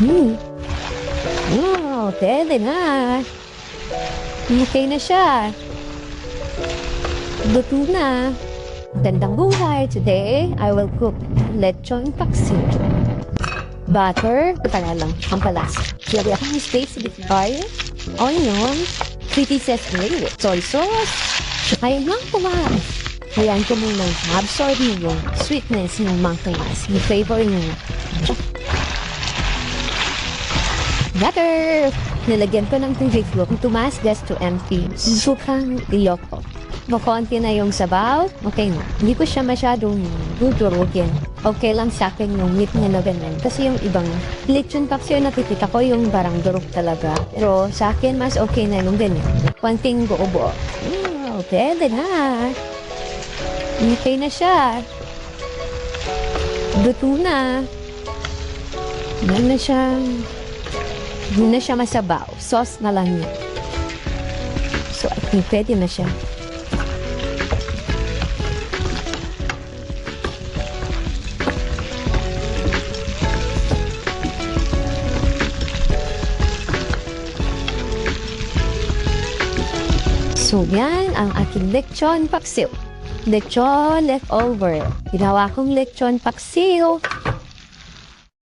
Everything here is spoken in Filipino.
Wow, pwede na. Okay na siya. Luto na. Gandang buhay. Today, I will cook lechonpaksiw. Butter, pala lang, ang palas. Lagyan ako ng space with garlic, onion, pretty sesame, soy sauce, saka yung Mang Tomas. Ayan ko muna absorb niyo yung sweetness ng Mang Tomas, yung flavor niyo. Butter! Nilagyan ko ng tubig ko. Tumas gas to empty. Sukang iloko. Makonti na yung sabaw. Okay na. Hindi ko siya masyadong dudurugin. Okay lang sa akin yung meat niya na ganun. Kasi yung ibang lechonpaksiw nakikita ko yung parang durog talaga. Pero sa akin mas okay na yung ganyan. Konting buo-buo. Pwede na. Okay na siya. Luto na. Hindi na siya masabaw. Sauce na lang yun. So, I think pwede na siya. So, yan ang aking lechonpaksiw. Lechon leftover. Ginawa kong lechonpaksiw.